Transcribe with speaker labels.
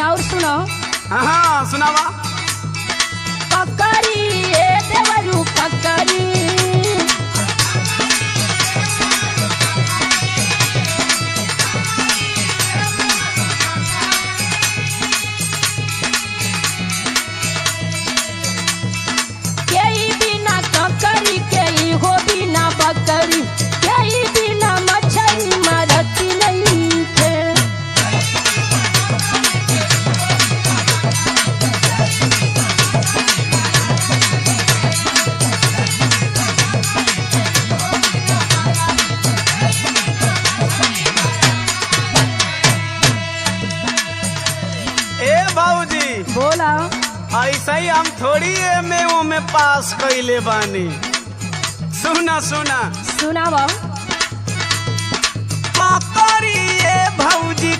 Speaker 1: और सुनो।
Speaker 2: हाँ सुनावा।
Speaker 1: ककरी ए देवरू ककरी, केई बिना ककरी केई हो बिना बकरी, केई बिना मछली मरती नहीं थे।
Speaker 2: ए भाऊजी
Speaker 1: बोला।
Speaker 2: ऐसा ही हम थोड़ी एमए में पास कैले बानी। सुना सुना
Speaker 1: सुनावा।
Speaker 2: ककरी ए भाऊजी